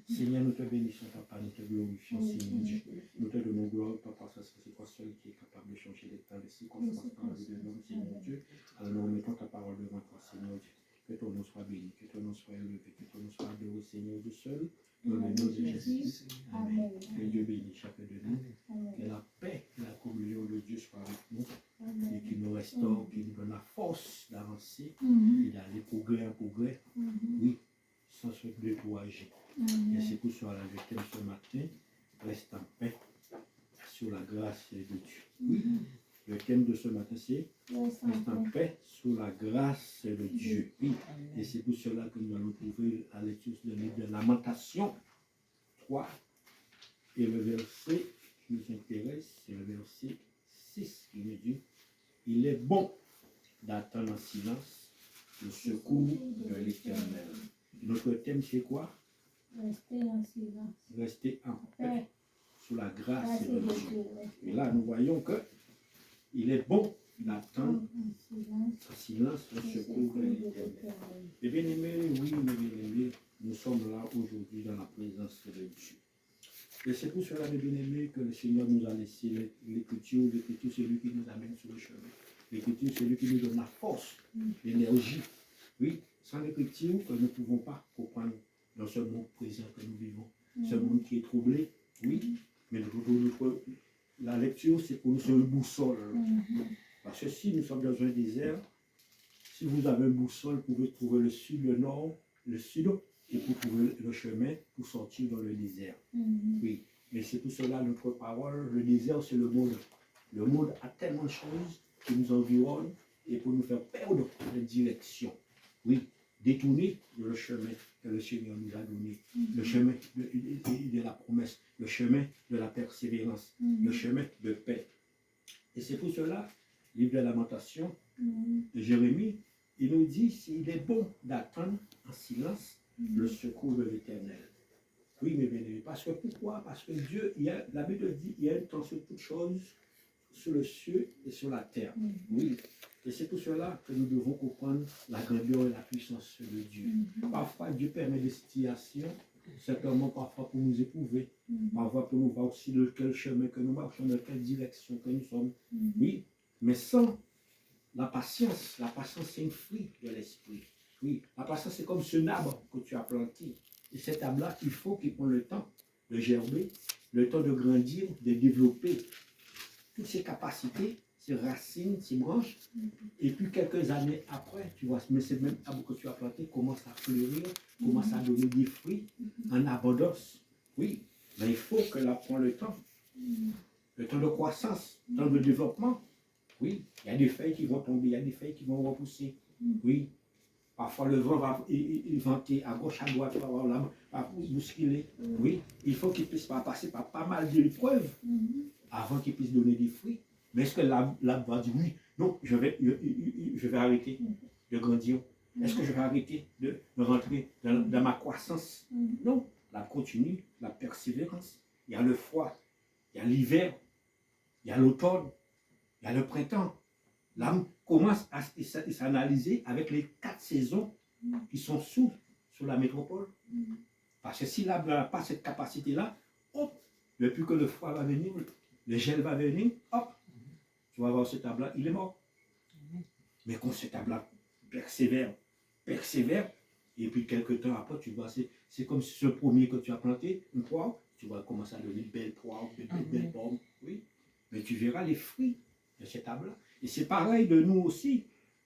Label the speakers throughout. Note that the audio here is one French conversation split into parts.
Speaker 1: Seigneur, nous te bénissons, Papa, nous te glorifions, Seigneur Dieu. Nous te donnons gloire, Papa, parce que c'est toi seul qui est capable de changer les temps, les circonstances dans la vie de l'homme, Seigneur Dieu. Alors nous remettons ta parole devant toi, Seigneur Dieu. Que ton nom soit béni, que ton nom soit élevé, que ton nom soit adoré, Seigneur Dieu seul. Dans le nom de Jésus. Amen. Que Dieu bénisse chacun de nous. Que la paix et la communion de Dieu soient avec nous. Et qu'il nous restaure, qu'il nous donne la force d'avancer et d'aller progrès en progrès. Oui, sans se décourager. Et c'est pour cela que je t'aime ce matin. Reste en paix sur la grâce de Dieu. Oui, le thème de ce matin, c'est reste en paix sous la grâce de Dieu. Oui. Et c'est pour cela que nous allons trouver la lecture de livre de Lamentation 3. Et le verset qui nous intéresse, c'est le verset 6 qui nous dit il est bon d'attendre en silence le secours de l'Éternel. Notre thème, c'est quoi?
Speaker 2: Rester en silence.
Speaker 1: Rester en paix sous la grâce de Dieu. Et là, nous voyons que il est bon d'attendre en silence le secours de l'Éternel. Et bien aimés, oui, mes bien-aimés, nous sommes là aujourd'hui dans la présence de Dieu. Et c'est pour cela, mes bien-aimés, que le Seigneur nous a laissé l'écriture. L'écriture, c'est lui qui nous amène sur le chemin. L'écriture, c'est lui qui nous donne la force, l'énergie. Oui, sans l'écriture, nous ne pouvons pas comprendre dans ce monde présent que nous vivons. Ce monde qui est troublé, oui, mais la lecture, c'est pour nous sur une boussole. Parce que si nous sommes dans un désert, si vous avez une boussole, vous pouvez trouver le sud, le nord, le sud, et pour trouver le chemin pour sortir dans le désert. Oui, mais c'est pour cela notre parole. Le désert, c'est le monde. Le monde a tellement de choses qui nous environnent et pour nous faire perdre la direction. Oui, détourner le chemin que le Seigneur nous a donné, le chemin de la promesse, le chemin de la persévérance, le chemin de paix. Et c'est pour cela, livre de Lamentation de Jérémie, il nous dit s'il est bon d'attendre en silence le secours de l'Éternel. Oui, mes bien-aimés, parce que pourquoi? Parce que Dieu, la Bible dit, il y a un temps sur toutes choses, sur le ciel et sur la terre. Oui. Et c'est pour cela que nous devons comprendre la grandeur et la puissance de Dieu. Parfois, Dieu permet des situations, simplement parfois pour nous éprouver, parfois pour nous voir aussi de quel chemin que nous marchons, de quelle direction que nous sommes. Oui, mais sans la patience c'est un fruit de l'esprit. Oui, la patience c'est comme ce arbre que tu as planté. Et cet arbre-là, il faut qu'il prenne le temps de germer, le temps de grandir, de développer toutes ses capacités, ses racines, ses branches. Et puis quelques années après, tu vois, mais c'est même arbre que tu as planté commence à fleurir, commence à donner des fruits en abondance. Oui, mais il faut que l'on prenne le temps de croissance, le temps de développement. Oui, il y a des feuilles qui vont tomber, il y a des feuilles qui vont repousser. Oui, parfois le vent va vanter à gauche, à droite, va bousculer. Oui, il faut qu'il puisse passer par pas mal d'épreuves avant qu'il puisse donner des fruits. Mais est-ce que l'arbre va dire oui, non, je vais arrêter de grandir? Est-ce que je vais arrêter de rentrer dans ma croissance? Non, la continue, la persévérance. Il y a le froid, il y a l'hiver, il y a l'automne, il y a le printemps. L'âme commence à s'analyser avec les 4 saisons qui sont sous la métropole. Parce que si l'âme n'a pas cette capacité-là, hop, depuis que le froid va venir, le gel va venir, hop, tu vas voir ce arbre-là, il est mort. Mais quand cet arbre-là persévère, et puis quelques temps après, tu vois, c'est comme si ce premier que tu as planté, une poire, tu vas commencer à donner une belle poire, une belle pomme, oui. Mais tu verras les fruits de cet arbre-là. Et c'est pareil de nous aussi.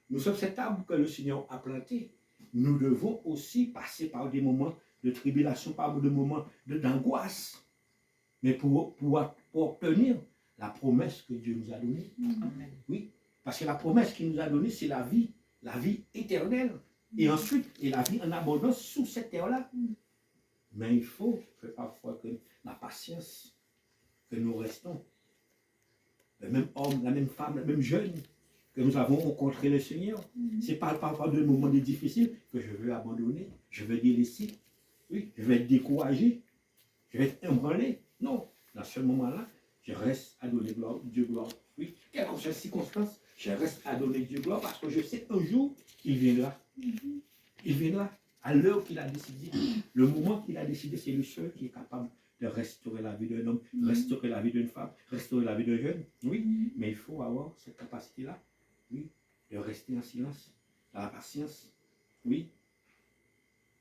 Speaker 1: Nous sommes cet arbre que le Seigneur a planté. Nous devons aussi passer par des moments de tribulation, par des moments d'angoisse. Mais pour obtenir la promesse que Dieu nous a donnée. Oui, parce que la promesse qu'il nous a donnée, c'est la vie éternelle. Et ensuite, et la vie en abondance sous cette terre-là. Mais il faut que parfois que la patience, que nous restons, le même homme, la même femme, le même jeune, que nous avons rencontré le Seigneur. C'est pas parfois de moments difficiles que je veux abandonner, je veux délaisser, oui, je vais être découragé, je vais être ébranlé. Non, dans ce moment-là, je reste à donner Dieu gloire. Oui, quelles que soient les circonstances, je reste à donner Dieu gloire parce que je sais un jour, il viendra. Il viendra. à l'heure qu'il a décidé, le moment qu'il a décidé, c'est le seul qui est capable de restaurer la vie d'un homme, restaurer la vie d'une femme, restaurer la vie d'un jeune. Oui, mais il faut avoir cette capacité-là, oui, de rester en silence, dans la patience, oui.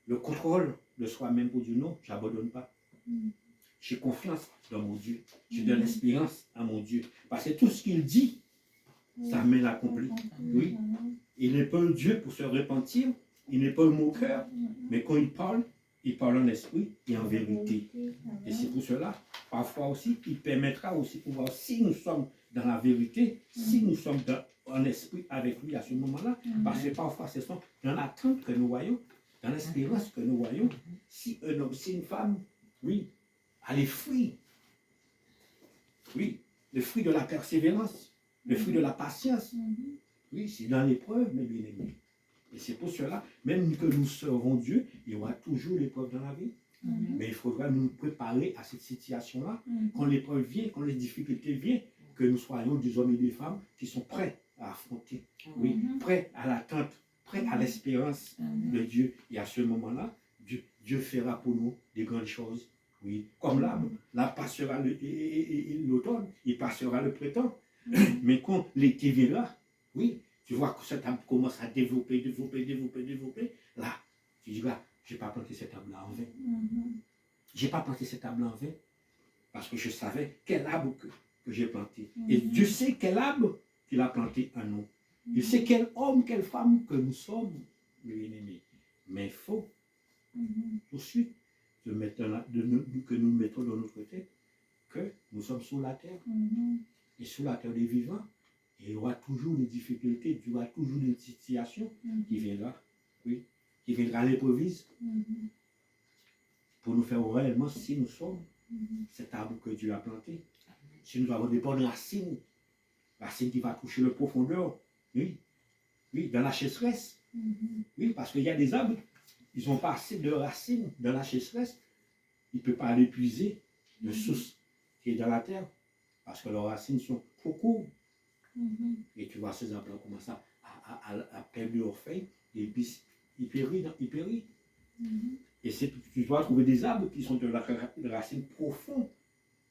Speaker 1: Le contrôle de soi-même pour dire non, je n'abandonne pas. J'ai confiance dans mon Dieu. Je donne l'espérance à mon Dieu. Parce que tout ce qu'il dit, sa main l'accomplit. Oui. Il n'est pas un Dieu pour se repentir. Il n'est pas un moqueur. Mais quand il parle en esprit et en vérité. Et c'est pour cela, parfois aussi, il permettra aussi pour voir si nous sommes dans la vérité, si nous sommes en esprit avec lui à ce moment-là. Parce que parfois, ce sont dans l'attente que nous voyons, dans l'espérance que nous voyons, si un homme, si une femme, oui, a les fruits, oui, le fruit de la persévérance, le fruit de la patience, oui, c'est dans l'épreuve, mes bien-aimés. Et c'est pour cela, même que nous servons Dieu, il y aura toujours l'épreuve dans la vie. Mais il faudra nous préparer à cette situation-là. Quand l'épreuve vient, quand les difficultés viennent, que nous soyons des hommes et des femmes qui sont prêts à affronter, oui, prêts à l'attente, prêts à l'espérance de Dieu. Et à ce moment-là, Dieu fera pour nous des grandes choses. Oui, comme là passera l'automne, il passera le printemps. Mais quand l'été viendra, oui, tu vois que cette arbre commence à développer. Là, tu dis, là, je n'ai pas planté cet arbre-là en vain. Je n'ai pas planté cet arbre en vain parce que je savais quel arbre que j'ai planté. Et Dieu sait quel arbre qu'il a planté en nous. Il sait quel homme, quelle femme que nous sommes, mes bien-aimés. Mais il faut tout de suite que nous mettons dans notre tête que nous sommes sur la terre. Et sur la terre des vivants, il y aura toujours des difficultés, il y aura toujours des situations qui viendront, oui, qui viendront à l'improviste pour nous faire réellement si nous sommes cet arbre que Dieu a planté. Si nous avons des bonnes racines qui va toucher le profondeur, oui, oui, dans la sécheresse, oui, parce qu'il y a des arbres, ils n'ont pas assez de racines dans la sécheresse, ils ne peuvent pas aller puiser le source qui est dans la terre, parce que leurs racines sont trop courtes. Et tu vois ces arbres commencent à perdre leurs feuilles, et puis ils périssent. Et tu dois trouver des arbres qui sont de la racine profonde.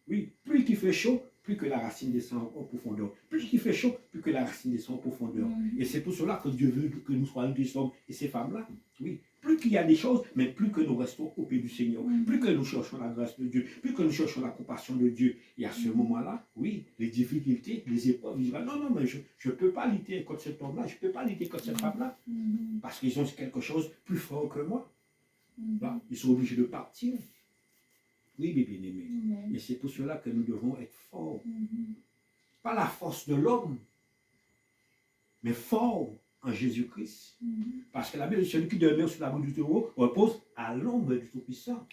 Speaker 1: Oui, plus il fait chaud, plus que la racine descend en profondeur. Plus il fait chaud, plus que la racine descend en profondeur. Et c'est pour cela que Dieu veut que nous soyons des hommes et ces femmes-là. Oui, plus qu'il y a des choses, mais plus que nous restons au pied du Seigneur. Plus que nous cherchons la grâce de Dieu, plus que nous cherchons la compassion de Dieu. Et à ce moment-là, oui, les difficultés, les épreuves, ils diront, non, mais je ne peux pas lutter contre cet homme-là, je ne peux pas lutter contre cette femme-là. Parce qu'ils ont quelque chose de plus fort que moi. Là, ils sont obligés de partir. Oui, mes bien-aimés. Et c'est pour cela que nous devons être forts. Pas la force de l'homme, mais forts en Jésus-Christ. Parce que la Bible dit, celui qui demeure sous l'abri du Tout-Haut repose à l'ombre du Tout-Puissant.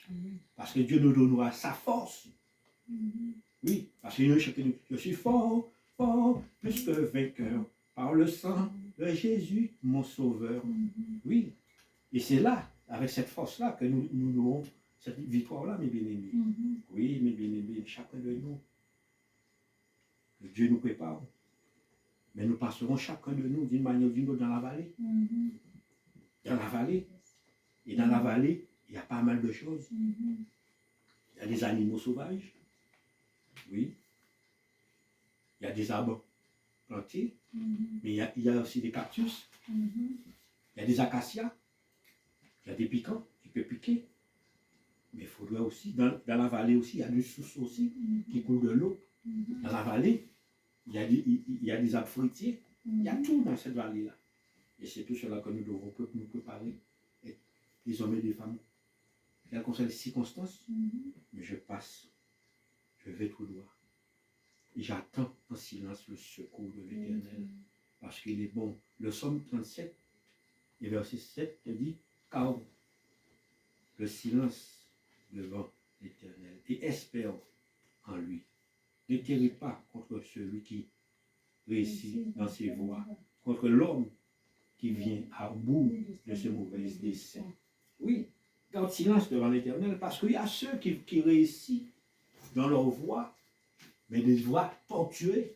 Speaker 1: Parce que Dieu nous donnera sa force. Oui, parce que nous, chacun, je suis fort, fort, plus que vainqueur, par le sang de Jésus, mon Sauveur. Oui, et c'est là, avec cette force-là, que nous aurons cette victoire-là, mes bien-aimés. Oui, mes bien-aimés, chacun de nous, que Dieu nous prépare. Mais nous passerons chacun de nous d'une manière ou d'une autre dans la vallée. Dans la vallée. Et dans la vallée, il y a pas mal de choses. Il y a des animaux sauvages. Oui. Il y a des arbres plantés. Mais il y a aussi des cactus. Il y a des acacias. Il y a des piquants qui peuvent piquer. Mais il faudrait aussi, dans la vallée aussi, il y a des sources aussi qui coulent de l'eau. Dans la vallée, il y a des arbres fruitiers. Il y a tout dans cette vallée-là. Et c'est tout cela que nous devons nous préparer. Et des hommes et des femmes. Quelles que soient les circonstances, mais je passe. Je vais tout droit. Et j'attends en silence le secours de l'Éternel. Parce qu'il est bon. Le psaume 37, et verset 7, te dit, car le silence devant l'Éternel et espère en lui. Ne terrible pas contre celui qui réussit dans ses voies, contre l'homme qui vient à bout de ses mauvais desseins. Oui, garde silence devant l'Éternel, parce qu'il y a ceux qui réussissent dans leur voie, mais des voies tortuées,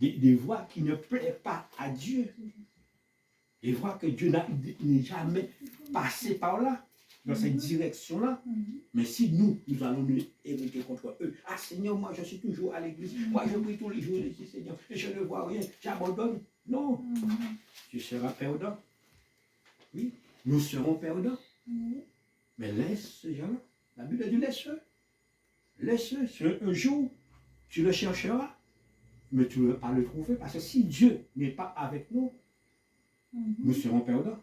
Speaker 1: des voies qui ne plaisent pas à Dieu. et voir que Dieu n'est jamais passé par là, dans cette direction-là. Mais si nous allons nous hériter contre eux, ah Seigneur, moi je suis toujours à l'église, moi je prie tous les jours, je dis Seigneur, et je ne vois rien, j'abandonne. Non, tu seras perdant. Oui, nous serons perdants. Mais laisse ce gens-là. La Bible dit laisse-le. Laisse-le. Un jour, tu le chercheras, mais tu ne vas pas le trouver. Parce que si Dieu n'est pas avec nous, nous serons perdants.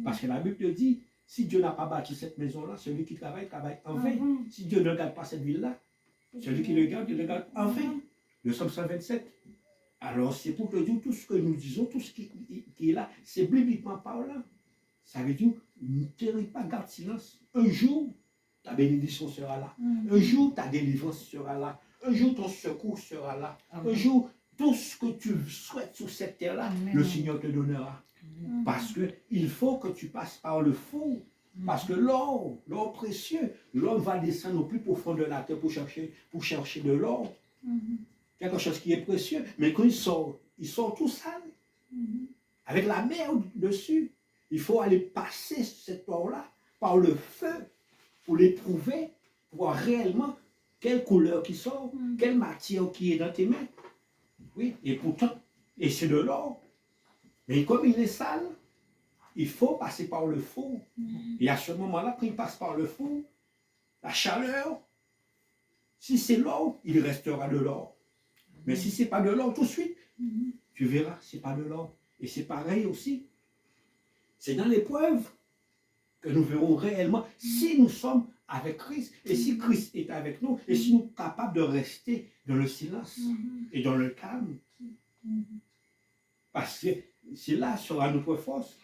Speaker 1: Parce que la Bible dit, si Dieu n'a pas bâti cette maison-là, celui qui travaille, travaille en vain. Si Dieu ne garde pas cette ville-là, celui qui le garde, il le garde en vain. Le Psaume 127. Alors, c'est pour te dire, tout ce que nous disons, tout ce qui est là, c'est bibliquement par là. Ça veut dire, ne t'irrite pas, garde silence. Un jour, ta bénédiction sera là. Un jour, ta délivrance sera là. Un jour, ton secours sera là. Un jour, tout ce que tu souhaites sur cette terre-là, le Seigneur te donnera. Parce qu'il faut que tu passes par le fond. Parce que l'or précieux, l'homme va descendre au plus profond de la terre pour chercher de l'or. Quelque chose qui est précieux. Mais quand il sort tout sale. Avec la merde dessus. Il faut aller passer cet or-là par le feu pour l'éprouver, pour voir réellement quelle couleur qui sort, quelle matière qui est dans tes mains. Oui, et pourtant, et c'est de l'or. Mais comme il est sale, il faut passer par le four. Et à ce moment-là, quand il passe par le four, la chaleur, si c'est l'or, il restera de l'or. Mais si ce n'est pas de l'or, tout de suite, tu verras, ce n'est pas de l'or. Et c'est pareil aussi. C'est dans l'épreuve que nous verrons réellement si nous sommes avec Christ. Et si Christ est avec nous, et si nous sommes capables de rester dans le silence et dans le calme. Parce que c'est là sera notre force.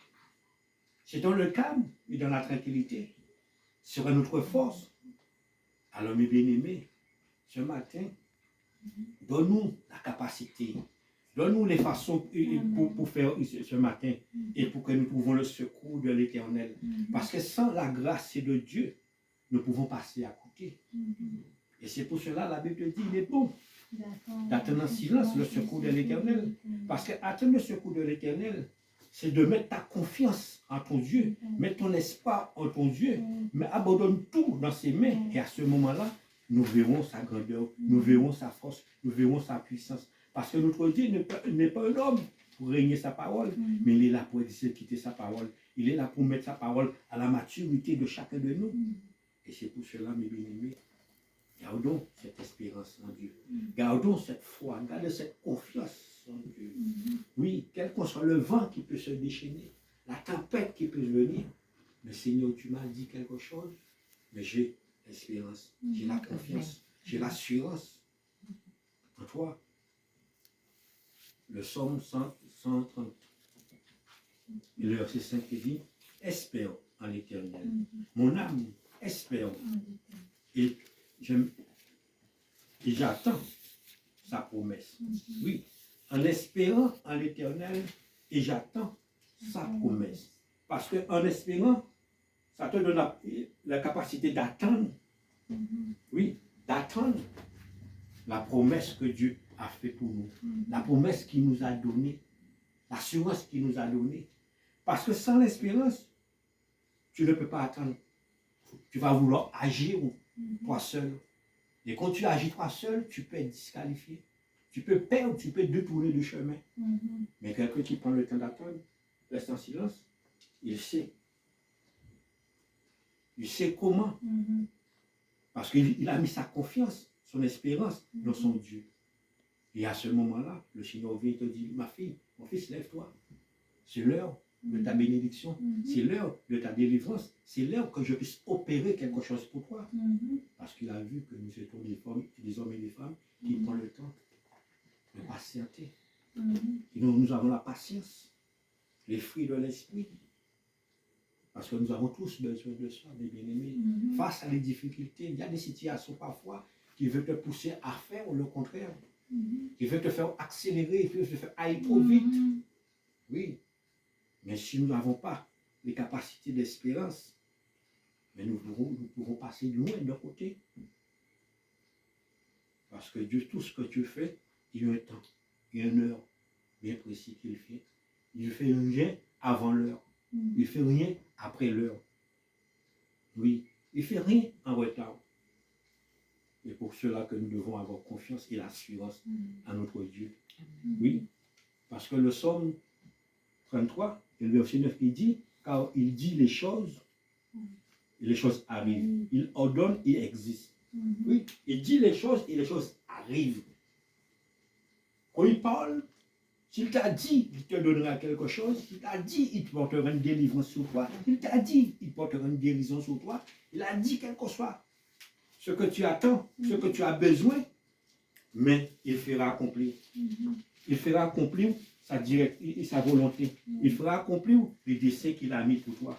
Speaker 1: C'est dans le calme et dans la tranquillité. Sera notre force. Alors mes bien-aimés, ce matin, donne-nous la capacité. Donne-nous les façons pour faire ce matin et pour que nous trouvions le secours de l'Éternel. Parce que sans la grâce de Dieu, nous pouvons passer à côté. Et c'est pour cela la Bible dit, il est bon d'attendre en silence le secours de l'Éternel. Parce que attendre le secours de l'Éternel, c'est de mettre ta confiance en ton Dieu, mettre ton espoir en ton Dieu, mais abandonne tout dans ses mains. Et à ce moment-là, nous verrons sa grandeur, nous verrons sa force, nous verrons sa puissance. Parce que notre Dieu n'est pas un homme pour régner sa parole, mais il est là pour exécuter sa parole. Il est là pour mettre sa parole à la maturité de chacun de nous. Et c'est pour cela, mes bien-aimés, gardons cette espérance en Dieu. Gardons cette foi, gardons cette confiance en Dieu. Oui, quel qu'en soit le vent qui peut se déchaîner, la tempête qui peut venir, mais Seigneur, tu m'as dit quelque chose, mais j'ai l'espérance, j'ai la confiance, j'ai l'assurance en toi. Le psaume 130, et le verset 5 qui dit, espère en l'Éternel. Mon âme espère. Et j'attends sa promesse. Oui, en espérant en l'Éternel, et j'attends sa promesse. Parce qu'en espérant, ça te donne la capacité d'attendre. Oui, d'attendre la promesse que Dieu a fait pour nous. La promesse qu'il nous a donnée. L'assurance qu'il nous a donnée. Parce que sans l'espérance, tu ne peux pas attendre. Tu vas vouloir agir toi seul. Et quand tu agis toi seul, tu peux être disqualifié. Tu peux perdre, tu peux détourner du chemin. Mais quelqu'un qui prend le temps d'attendre, reste en silence, il sait. Il sait comment. Parce qu'il a mis sa confiance, son espérance dans son Dieu. Et à ce moment-là, le Seigneur vient et te dit, ma fille, mon fils, lève-toi. C'est l'heure de ta bénédiction. C'est l'heure de ta délivrance. C'est l'heure que je puisse opérer quelque chose pour toi. Parce qu'il a vu que nous étions des hommes et des femmes qui prennent le temps de patienter. Et nous avons la patience, les fruits de l'esprit. Parce que nous avons tous besoin de ça, mes bien-aimés. Face à les difficultés, il y a des situations parfois qui veulent te pousser à faire le contraire. Qui veulent te faire accélérer, qui veulent te faire aller trop vite. Oui. Mais si nous n'avons pas les capacités d'espérance, mais nous pourrons passer loin d'un côté. Parce que Dieu, tout ce que tu fais, il y a un temps, il y a une heure bien précis qu'il fait. Il fait un bien avant l'heure. Il ne fait rien après l'heure. Oui, il ne fait rien en retard. Et pour cela que nous devons avoir confiance et l'assurance à notre Dieu. Oui, parce que le psaume 33, et le verset 9, il dit, car il dit les choses arrivent. Il ordonne, il existe. Oui, il dit les choses et les choses arrivent. Quand il parle, s'il t'a dit, il te donnera quelque chose. Il t'a dit, il te portera une délivrance sur toi. Il t'a dit, il portera une guérison sur toi. Il a dit, quel que soit ce que tu attends, ce que tu as besoin, mais il fera accomplir. Il fera accomplir sa volonté. Il fera accomplir les desseins qu'il a mis pour toi.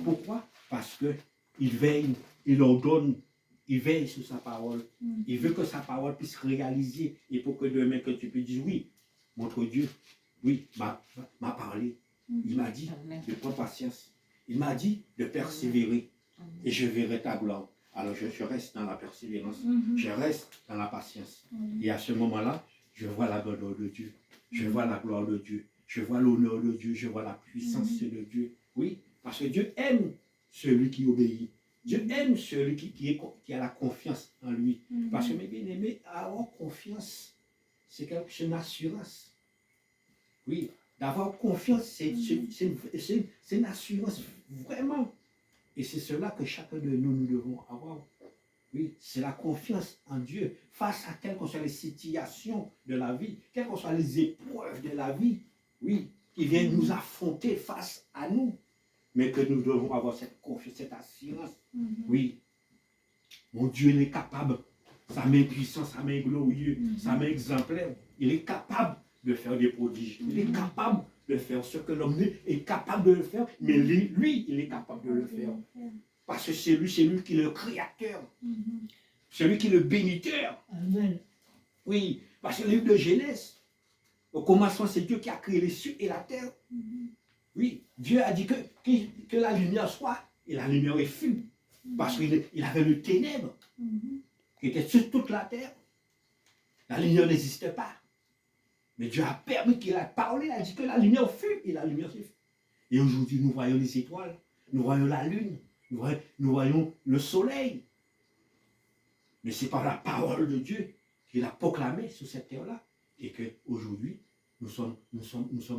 Speaker 1: Pourquoi? Parce qu'il veille, il ordonne, il veille sur sa parole. Il veut que sa parole puisse réaliser et pour que demain que tu peux dire oui, notre Dieu, oui, m'a parlé. Il m'a dit de prendre patience. Il m'a dit de persévérer et je verrai ta gloire. Alors je reste dans la persévérance, je reste dans la patience. Et à ce moment-là, je vois la grandeur de Dieu, je vois la gloire de Dieu, je vois l'honneur de Dieu, je vois la puissance de Dieu. Oui, parce que Dieu aime celui qui obéit. Dieu aime celui qui a la confiance en lui. Parce que mes bien-aimés, avoir confiance, c'est une assurance. Oui, d'avoir confiance, c'est une assurance vraiment. Et c'est cela que chacun de nous devons avoir. Oui, c'est la confiance en Dieu face à quelles que soient les situations de la vie, quelles que soient les épreuves de la vie, oui, qui viennent nous affronter face à nous. Mais que nous devons avoir cette confiance, cette assurance. Oui, mon Dieu, il est capable. Sa main puissante, sa main glorieuse, sa main exemplaire. Il est capable de faire des prodiges. Il est capable de faire ce que l'homme est capable de le faire, mais lui, il est capable de le faire. Parce que c'est lui qui est le créateur. C'est lui qui est le béniteur.
Speaker 2: Amen.
Speaker 1: Oui, parce que le livre de Genèse, au commencement, c'est Dieu qui a créé les cieux et la terre. Oui, Dieu a dit que la lumière soit, et la lumière est fut. Parce qu'il avait le ténèbre qui était sur toute la terre. La lumière n'existait pas. Mais Dieu a permis qu'il a parlé, il a dit que la lumière fut, et la lumière s'est fait. Et aujourd'hui, nous voyons les étoiles, nous voyons la lune, nous voyons le soleil. Mais c'est par la parole de Dieu qu'il a proclamé sur cette terre-là. Et qu'aujourd'hui, nous sommes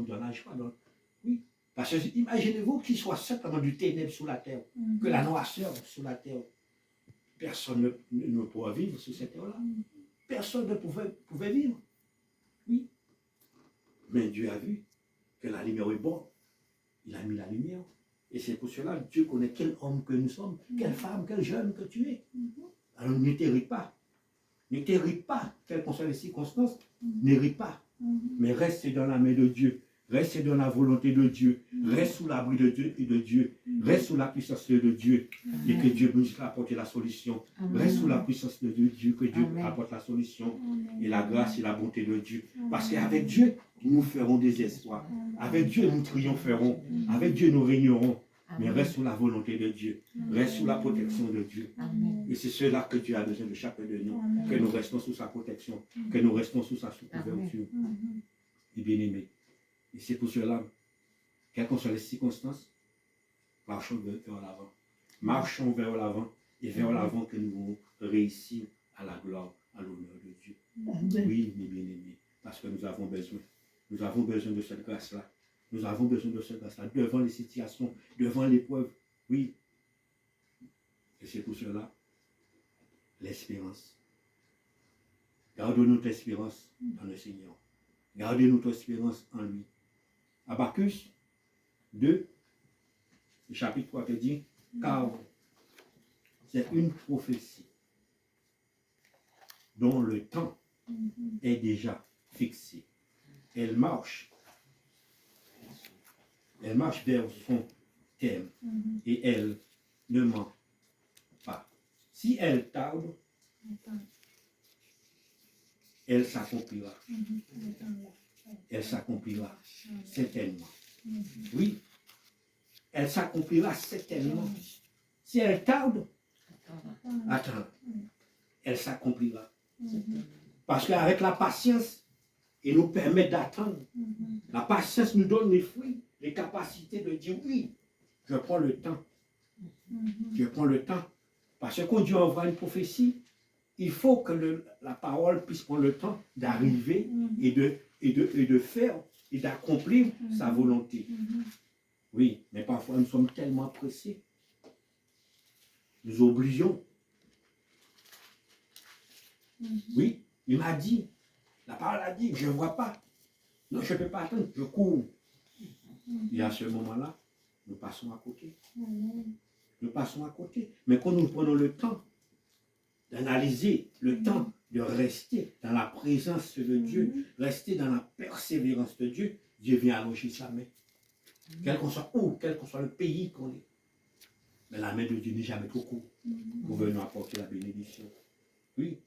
Speaker 1: dans la joie. Oui. Parce que imaginez-vous qu'il soit simplement du ténèbre sur la terre, que la noirceur sur la terre. Personne ne pourra vivre sur cette terre-là. Personne ne pouvait vivre. Oui. Mais Dieu a vu que la lumière est bonne. Il a mis la lumière. Et c'est pour cela que Dieu connaît quel homme que nous sommes, quelle femme, quel jeune que tu es. Alors n'hérite pas. N'hérite pas, quelles que soient les circonstances, n'hérite pas. Mais reste dans la main de Dieu. Reste dans la volonté de Dieu. Reste sous l'abri de Dieu et de Dieu. Reste sous la puissance de Dieu. Et que Dieu puisse apporter la solution. Reste sous la puissance de Dieu, que Dieu apporte la solution. Et la grâce et la bonté de Dieu. Parce qu'avec Dieu, nous ferons des espoirs. Avec Dieu, nous triompherons. Avec Dieu, nous régnerons. Mais reste sous la volonté de Dieu. Reste sous la protection de Dieu. Et c'est cela que Dieu a besoin de chacun de nous. Que nous restons sous sa protection. Que nous restons sous sa couverture. Et bien aimé. Et c'est pour cela, quelles que soient les circonstances, marchons vers l'avant. Marchons vers l'avant et vers l'avant que nous allons réussir à la gloire, à l'honneur de Dieu. Oui, mes bien-aimés, parce que nous avons besoin. Nous avons besoin de cette grâce-là. Nous avons besoin de cette grâce-là devant les situations, devant l'épreuve. Oui. Et c'est pour cela, l'espérance. Gardons notre espérance dans le Seigneur. Gardez notre espérance en lui. Habakkuk 2, le chapitre 3 te dit, car c'est une prophétie dont le temps est déjà fixé. Elle marche vers son terme et elle ne ment pas. Si elle tarde, elle s'accomplira. Elle s'accomplira certainement. Oui, elle s'accomplira certainement. Si elle tarde, attends, elle s'accomplira. Parce qu'avec la patience, il nous permet d'attendre. La patience nous donne les fruits, les capacités de dire oui, je prends le temps. Je prends le temps. Parce que quand Dieu envoie une prophétie, il faut que la parole puisse prendre le temps d'arriver et de faire et d'accomplir sa volonté. Oui, mais parfois nous sommes tellement pressés. Nous oublions. Oui, il m'a dit, la parole a dit, je ne vois pas. Non, je ne peux pas attendre, je cours. Et à ce moment-là, nous passons à côté. Nous passons à côté. Mais quand nous prenons le temps d'analyser, le temps de rester dans la présence de Dieu, rester dans la persévérance de Dieu, Dieu vient allonger sa main. Quel qu'on soit où, quel qu'on soit le pays qu'on est. Mais la main de Dieu n'est jamais trop courte pour venir apporter la bénédiction. Oui.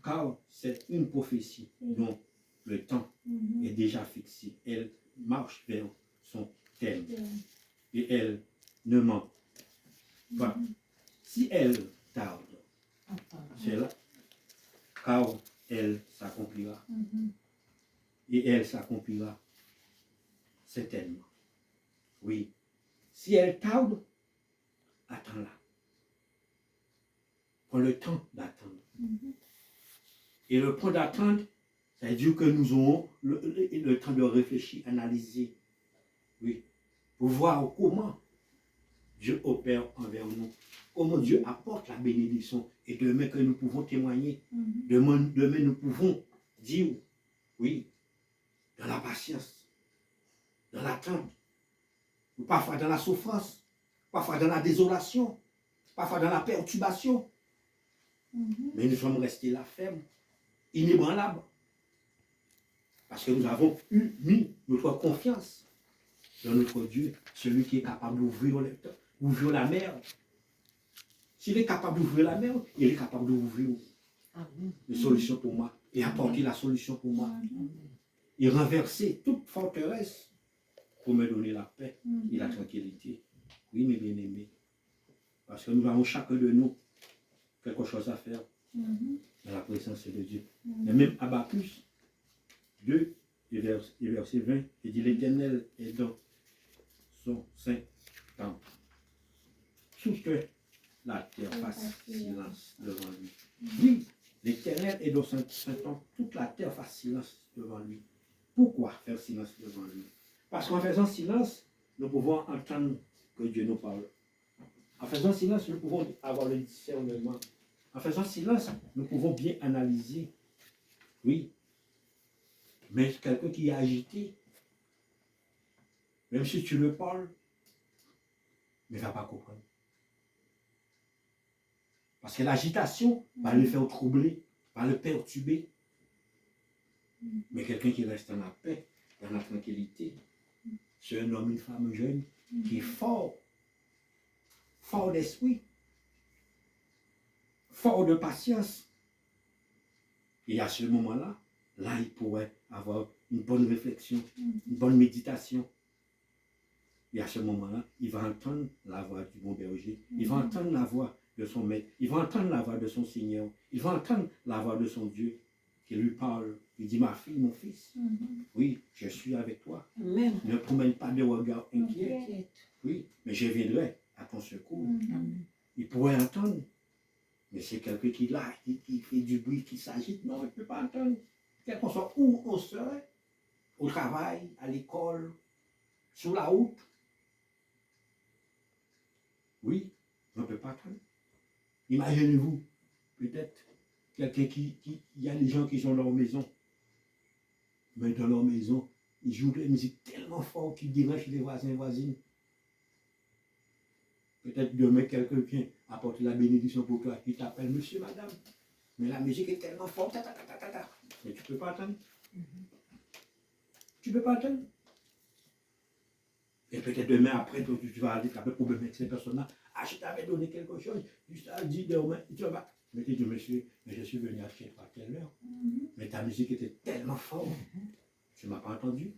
Speaker 1: Car c'est une prophétie dont le temps est déjà fixé. Elle marche vers son thème. Et elle ne ment pas. Si elle tarde, c'est là, car elle s'accomplira. Et elle s'accomplira certainement. Oui. Si elle tarde, attends-la. Prends le temps d'attendre. Et le temps d'attendre, ça veut dire que nous aurons le temps de réfléchir, analyser. Oui. Pour voir comment Dieu opère envers nous. Comment Dieu apporte la bénédiction. Et demain que nous pouvons témoigner. Demain nous pouvons dire, oui, dans la patience, dans l'attente, ou parfois dans la souffrance, parfois dans la désolation, parfois dans la perturbation. Mais nous sommes restés là fermes, inébranlables. Parce que nous avons mis notre confiance dans notre Dieu, celui qui est capable d'ouvrir la mer. S'il est capable d'ouvrir la mer, il est capable d'ouvrir une solution pour moi et apporter la solution pour moi. Et renverser toute forteresse pour me donner la paix et la tranquillité. Oui, mes bien-aimés. Parce que nous avons chacun de nous quelque chose à faire dans la présence de Dieu. Et même Habakkuk 2 et verset 20, il dit l'Éternel est dans son saint temple. Toute la terre fasse silence devant lui. Oui, l'Éternel est dans son saint temple. Toute la terre fasse silence devant lui. Pourquoi faire silence devant lui? Parce qu'en faisant silence, nous pouvons entendre que Dieu nous parle. En faisant silence, nous pouvons avoir le discernement. En faisant silence, nous pouvons bien analyser. Oui. Mais quelqu'un qui est agité, même si tu le parles, il ne va pas comprendre. Parce que l'agitation va le faire troubler, va le perturber. Mais quelqu'un qui reste dans la paix, dans la tranquillité, c'est un homme, une femme jeune qui est fort d'esprit, fort de patience. Et à ce moment-là, il pourrait avoir une bonne réflexion, une bonne méditation. Et à ce moment-là, il va entendre la voix du bon berger, il va entendre la voix de son maître, il va entendre la voix de son Seigneur, il va entendre la voix de son Dieu qui lui parle. Il dit, ma fille, mon fils, oui, je suis avec toi. Amen. Ne promène pas de regard inquiet. Oui, mais je viendrai à ton secours. Il pourrait entendre, mais c'est quelqu'un qui est là, qui fait du bruit, qui s'agite. Non, il ne peut pas entendre. Quel qu'on soit où on serait, au travail, à l'école, sur la route. Oui, on ne peut pas attendre. Imaginez-vous, peut-être, quelqu'un il y a des gens qui sont dans leur maison, mais dans leur maison, ils jouent de la musique tellement fort qu'ils dérangent les voisins et voisines. Peut-être demain, quelqu'un vient apporter la bénédiction pour toi, qui t'appelle monsieur, madame, mais la musique est tellement forte, mais tu ne peux pas attendre. Tu ne peux pas attendre. Et peut-être demain, après, tu vas aller faire un problème avec ces personnes-là. Ah, je t'avais donné quelque chose, juste à 10 demain, tu vas. Mais tu dis, monsieur, mais je suis venu acheter à quelle heure? Mais ta musique était tellement forte, tu ne m'as pas entendu.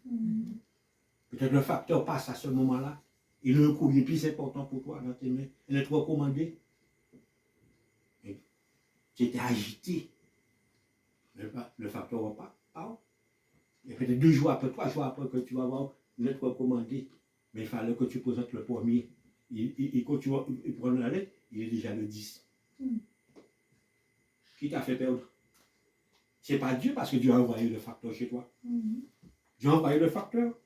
Speaker 1: Peut-être le facteur passe à ce moment-là. Il a un courrier plus important pour toi dans tes mains. Il est trop recommandé. Tu étais agité. Le facteur repart. Et peut-être 2 jours après, 3 jours après que tu vas voir, lettre recommandée, mais il fallait que tu présentes le premier. Et quand tu vas prendre la lettre, il est déjà le 10. Qui t'a fait perdre? C'est pas Dieu parce que Dieu a envoyé le facteur chez toi. Dieu a envoyé le facteur.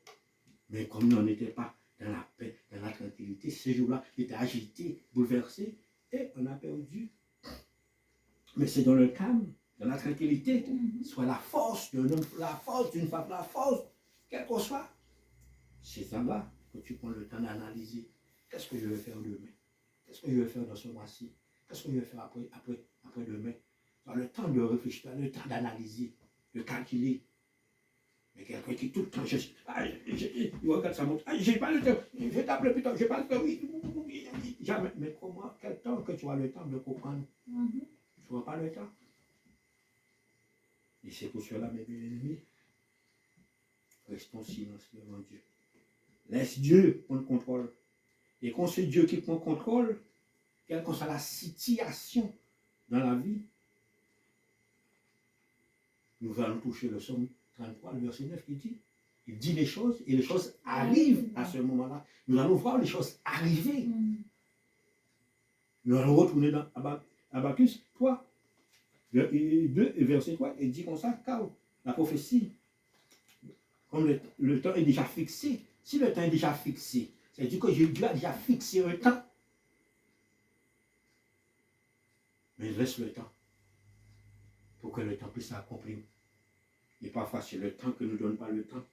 Speaker 1: Mais comme nous n'en étions pas dans la paix, dans la tranquillité, ces jours-là, il était agité, bouleversé, et on a perdu. Mais c'est dans le calme, dans la tranquillité, soit la force d'un homme, la force d'une femme, la force, quelle qu'on soit. C'est ça là que tu prends le temps d'analyser. Qu'est-ce que je vais faire demain? Qu'est-ce que je vais faire dans ce mois-ci? Qu'est-ce que je vais faire après demain? Tu as le temps de réfléchir, tu as le temps d'analyser, de calculer. Mais quelqu'un qui tout le temps, il regarde sa montre, j'ai pas le temps, je vais t'appeler plus tard, j'ai pas le temps, oui, jamais. Mais comment, quel temps que tu as le temps de comprendre? Tu n'as pas le temps. Et c'est pour cela, mes bien-aimés, restons silencieux devant Dieu. Laisse Dieu prendre contrôle. Et quand c'est Dieu qui prend contrôle, quelle que soit la situation dans la vie, nous allons toucher le psaume 33, le verset 9 qui dit, il dit les choses et les choses arrivent à ce moment-là. Nous allons voir les choses arriver. Nous allons retourner dans Habakkuk 3, 2 et verset 3, et dit comme ça, car la prophétie, comme le temps est déjà fixé, si le temps est déjà fixé, c'est-à-dire que Dieu a déjà fixé un temps, mais il reste le temps pour que le temps puisse s'accomplir. Et parfois, c'est le temps que ne nous donne pas le temps.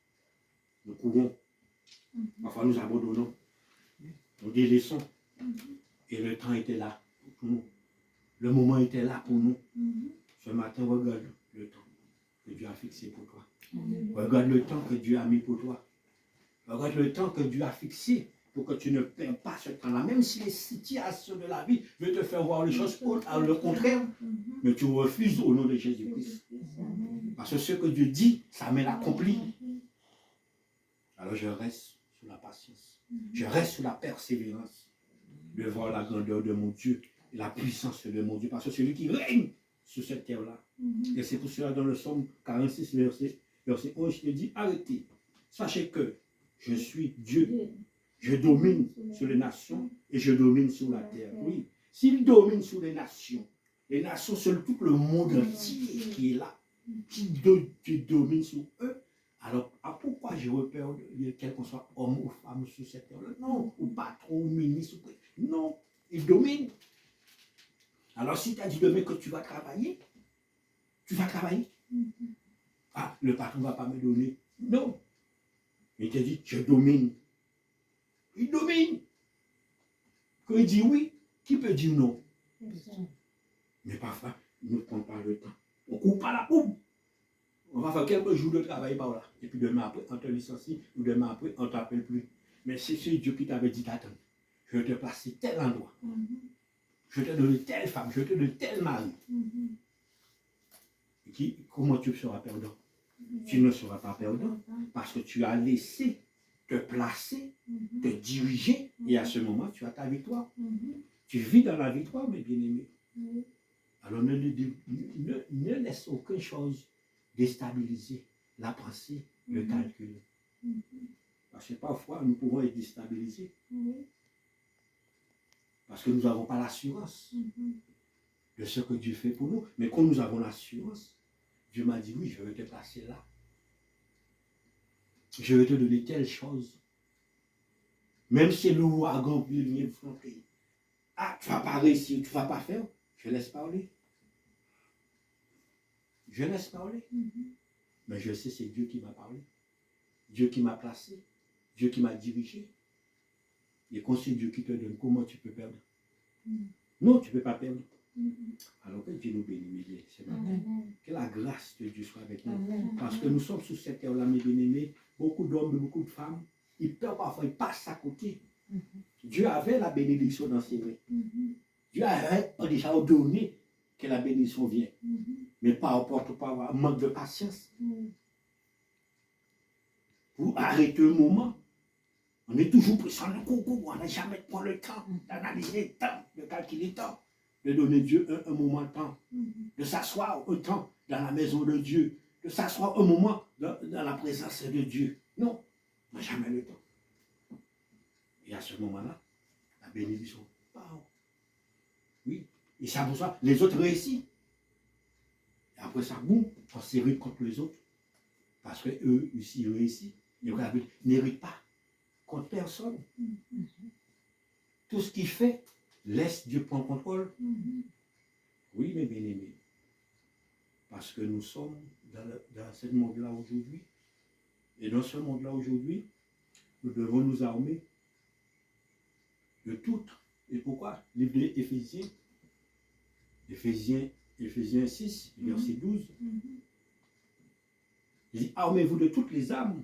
Speaker 1: Nous courons. Parfois, nous abandonnons. Nous délaissons. Et le temps était là pour nous. Le moment était là pour nous. Ce matin, regarde le temps que Dieu a fixé pour toi. Regarde le temps que Dieu a mis pour toi. Regarde le temps que Dieu a fixé pour que tu ne perds pas ce temps-là. Même si les situations de la vie veulent te faire voir les choses le contraire, mais tu refuses au nom de Jésus-Christ. Parce que ce que Dieu dit, ça m'est accompli. Alors je reste sous la patience. Je reste sous la persévérance de voir la grandeur de mon Dieu et la puissance de mon Dieu. Parce que c'est lui qui règne sur cette terre-là. Et c'est pour cela dans le psaume 46, verset 11, il dit, arrêtez. Sachez que je suis Dieu. Je domine sur les nations et je domine sur la terre. Oui. S'il domine sur les nations, c'est tout le monde entier qui est là. Qui domine sur eux. Alors, pourquoi j'ai repère quel qu'on soit homme ou femme sur cette terre-là? Non, ou patron, ou ministre, non, il domine. Alors, si tu as dit demain que tu vas travailler, tu vas travailler. Ah, le patron ne va pas me donner. Non. Il te dit, je domine. Il domine. Quand il dit oui, qui peut dire non? Mais parfois, nous ne prenons pas le temps. On ne coupe pas la coupe. On va faire quelques jours de travail par là. Et puis demain après, on te licencie, ou demain après, on ne t'appelle plus. Mais c'est Dieu qui t'avait dit d'attendre. Je vais te placer tel endroit. Je vais te donner telle femme, je vais te donner tel mari. Comment tu seras perdant? Tu ne seras pas perdant parce que tu as laissé te placer, te diriger, et à ce moment, tu as ta victoire. Tu vis dans la victoire, mes bien-aimés. Alors ne laisse aucune chose déstabiliser la pensée, le calcul. Parce que parfois, nous pouvons être déstabilisés. Parce que nous n'avons pas l'assurance de ce que Dieu fait pour nous. Mais quand nous avons l'assurance, Dieu m'a dit, oui, je vais te placer là. Je vais te donner telle chose. Même si l'ouragan vient me frapper. Ah, tu ne vas pas réussir, tu ne vas pas faire. Je laisse parler. Je laisse parler. Mais je sais, c'est Dieu qui m'a parlé. Dieu qui m'a placé. Dieu qui m'a dirigé. Et quand c'est Dieu qui te donne, comment tu peux perdre? Non, tu ne peux pas perdre. Alors que Dieu nous bénisse ce matin. Que la grâce de Dieu soit avec nous. Parce que nous sommes sous cette terre-là, mes bien-aimés. Beaucoup d'hommes, beaucoup de femmes, ils perdent parfois, ils passent à côté. Dieu avait la bénédiction dans ses mains. Dieu avait déjà ordonné que la bénédiction vienne. Mais par rapport à un manque de patience. Pour arrêter un moment. On est toujours pris sur le concours, on n'a jamais pris le temps d'analyser le temps, de calculer le temps, de donner Dieu un moment de temps, de s'asseoir un temps dans la maison de Dieu, de s'asseoir un moment dans la présence de Dieu. Non. On n'a jamais le temps. Et à ce moment-là, la bénédiction part. Oui. Et c'est pour ça, les autres réussissent. Et après ça, boum, on s'irrite contre les autres. Parce qu'eux aussi réussissent. Et la Bible n'hérite pas contre personne. Tout ce qu'il fait, laisse Dieu prendre contrôle. Oui, mes bien-aimés. Parce que nous sommes dans ce monde-là aujourd'hui. Et dans ce monde-là aujourd'hui, nous devons nous armer de tout. Et pourquoi? Livre d'Éphésiens, Éphésiens 6, verset 12. Il dit, armez-vous de toutes les armes.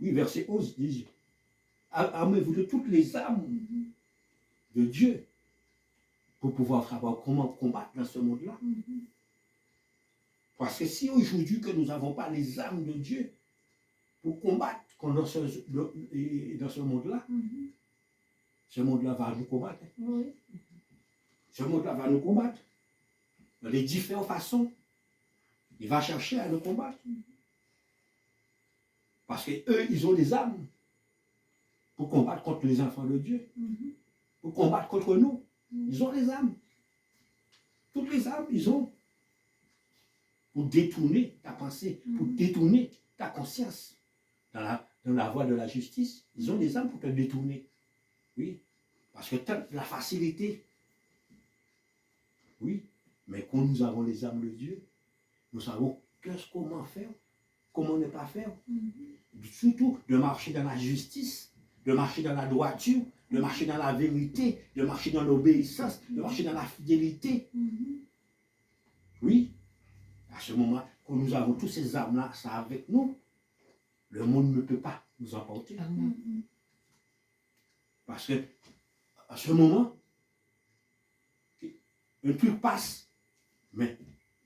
Speaker 1: Oui, verset 11 dit, armez-vous de toutes les armes de Dieu pour pouvoir savoir comment combattre dans ce monde-là. Parce que si aujourd'hui que nous n'avons pas les armes de Dieu pour combattre dans ce monde-là, ce monde-là va nous combattre.
Speaker 2: Oui.
Speaker 1: Ce monde-là va nous combattre de les différentes façons. Il va chercher à nous combattre. Parce qu'eux, ils ont des armes pour combattre contre les enfants de Dieu. Pour combattre contre nous. Ils ont des armes. Toutes les armes, ils ont. Pour détourner ta pensée, pour détourner ta conscience. Dans la voie de la justice, ils ont des armes pour te détourner. Oui. Parce que la facilité. Oui. Mais quand nous avons les armes de Dieu, nous savons comment faire, comment ne pas faire. Surtout de marcher dans la justice, de marcher dans la droiture, de marcher dans la vérité, de marcher dans l'obéissance, de marcher dans la fidélité. Oui. À ce moment, quand nous avons tous ces armes-là, ça avec nous, le monde ne peut pas nous emporter. Parce que, à ce moment, un truc passe, mais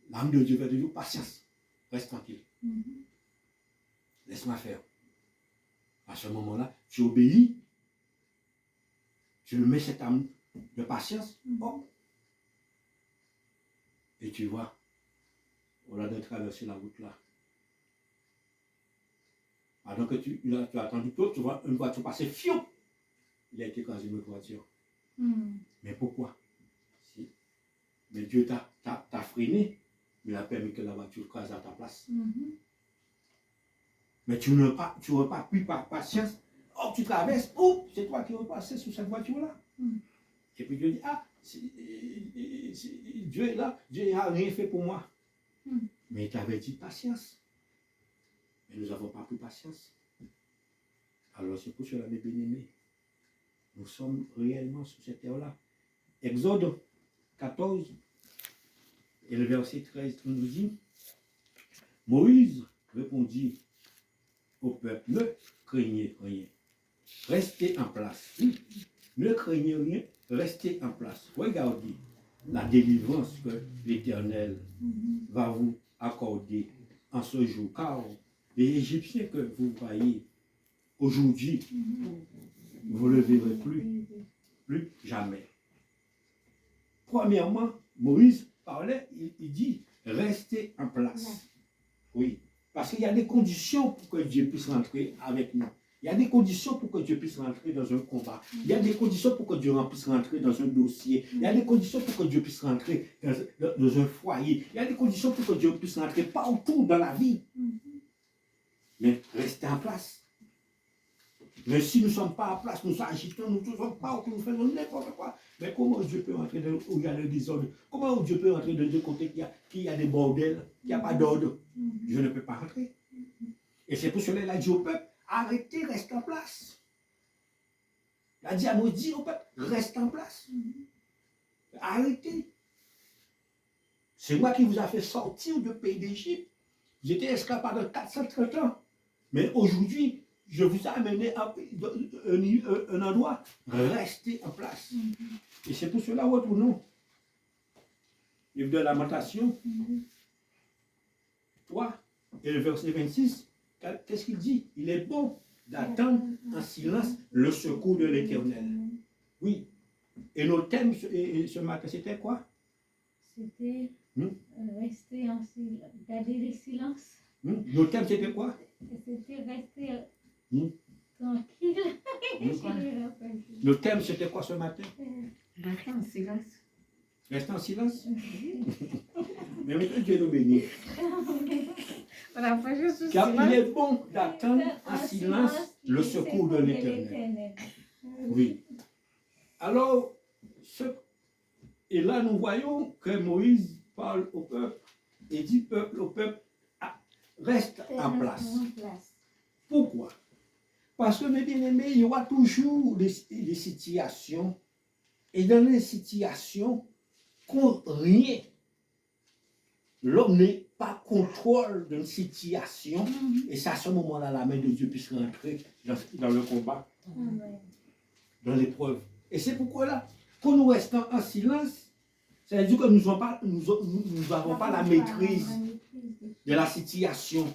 Speaker 1: l'âme de Dieu va dire, patience, reste tranquille. Laisse-moi faire. À ce moment-là, tu obéis, tu mets cette âme de patience, hop, et tu vois, on a de traverser la route là. Pendant que tu as attendu peu, tu vois une voiture passer, fion, il a été écrasé une autre voiture. Mais pourquoi? Si. Mais Dieu t'a freiné, mais il a permis que la voiture crase à ta place. Mais tu n'aurais pas pris par patience. Oh, tu traverses, oh, c'est toi qui repassais sur cette voiture-là. Et puis Dieu dit, ah, Dieu est là, Dieu n'a rien fait pour moi. Mais il t'avait dit patience. Mais nous n'avons pas pris patience. Alors c'est pour cela, mes bien-aimés, nous sommes réellement sur cette terre-là. Exode 14, et le verset 13 nous dit, Moïse répondit au peuple, ne craignez rien, restez en place. Oui, ne craignez rien, restez en place. Regardez la délivrance que l'Éternel va vous accorder en ce jour, car les Égyptiens que vous voyez aujourd'hui, vous ne le verrez plus jamais. Premièrement, Moïse parlait, il dit, restez en place. Oui, parce qu'il y a des conditions pour que Dieu puisse rentrer avec nous. Il y a des conditions pour que Dieu puisse rentrer dans un combat. Il y a des conditions pour que Dieu puisse rentrer dans un dossier. Il y a des conditions pour que Dieu puisse rentrer dans un foyer. Il y a des conditions pour que Dieu puisse rentrer partout dans la vie. Mais restez en place. Mais si nous ne sommes pas en place, nous agitons, nous ne sommes pas, nous faisons n'importe quoi. Mais comment Dieu peut rentrer où il y a le désordre? Comment Dieu peut rentrer de deux côtés qu'il y a des bordels, qu'il n'y a pas d'ordre? Je ne peux pas rentrer. Et c'est pour cela qu'il a dit au peuple, arrêtez, restez en place. Il a dit à Moïse au peuple, restez en place. Arrêtez. C'est moi qui vous a fait sortir du pays d'Égypte. J'étais esclave pendant 430 ans. Mais aujourd'hui, je vous ai amené à un endroit, restez en place. Et c'est pour cela, retournons. Livre de Lamentation, 3, et le verset 26, qu'est-ce qu'il dit? Il est bon d'attendre en silence le secours de l'Éternel. Oui. Et notre thème ce matin, c'était quoi?
Speaker 2: C'était rester en silence, garder le silence.
Speaker 1: Notre thème, c'était quoi?
Speaker 2: C'était rester
Speaker 1: Hmm.
Speaker 2: tranquille.
Speaker 1: Notre thème, c'était quoi ce matin?
Speaker 3: Restez en silence.
Speaker 1: Rester en silence. Mais maintenant, Dieu nous bénit.
Speaker 3: Voilà, je suis
Speaker 1: Car il
Speaker 3: silence.
Speaker 1: est bon d'attendre en silence le secours de l'Éternel. Oui. Alors, et là, nous voyons que Moïse parle au peuple et dit au peuple, ah, reste en place. Pourquoi? Parce que, mes bien-aimés, il y aura toujours des situations, et dans les situations, qu'on rien, l'homme n'est pas contrôle d'une situation, et c'est à ce moment-là, la main de Dieu puisse rentrer dans le combat, dans l'épreuve. Et c'est pourquoi là, quand nous restons en silence, ça veut dire que nous n'avons pas la maîtrise de la situation.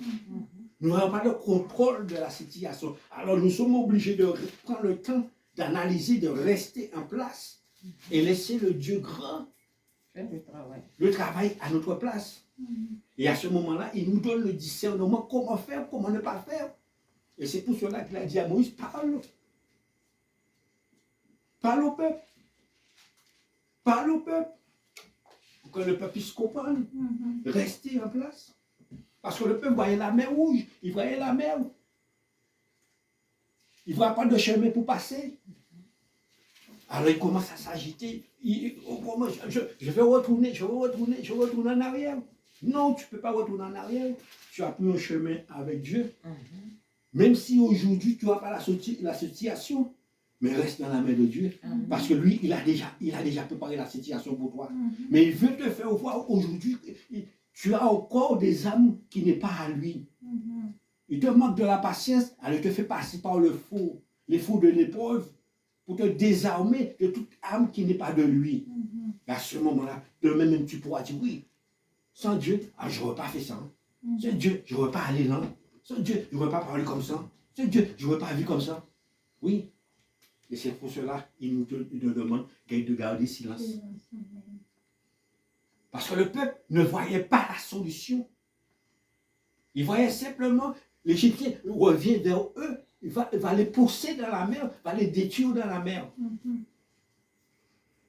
Speaker 1: Nous n'avons pas le contrôle de la situation. Alors nous sommes obligés de prendre le temps d'analyser, de rester en place et laisser le Dieu grand le travail à notre place. Et à ce moment-là, il nous donne le discernement, comment faire, comment ne pas faire. Et c'est pour cela qu'il a dit à Moïse, parle. Parle au peuple. Parle au peuple. Pour que le peuple puisse comprendre. Rester en place. Parce que le peuple voyait la mer rouge. Il voyait la mer. Il ne voit pas de chemin pour passer. Alors il commence à s'agiter. Je vais retourner en arrière. Non, tu ne peux pas retourner en arrière. Tu as pris un chemin avec Dieu. Même si aujourd'hui tu n'as pas la situation, mais reste dans la main de Dieu. Parce que lui, il a déjà préparé la situation pour toi. Mais il veut te faire voir aujourd'hui, tu as encore des âmes qui n'est pas à lui. Il te manque de la patience, alors il te fait passer par les faux de l'épreuve, pour te désarmer de toute âme qui n'est pas de lui. À ce moment-là, demain même tu pourras dire, oui, sans Dieu, je n'aurais pas fait ça. Sans Dieu, je n'aurais pas allé là. Sans Dieu, je n'aurais pas parlé comme ça. Sans Dieu, je n'aurais pas vu comme ça. Oui. Et c'est pour cela qu'il nous demande de garder silence. Parce que le peuple ne voyait pas la solution. Il voyait simplement l'Égyptien revient vers eux. Il va les pousser dans la mer, va les détruire dans la mer.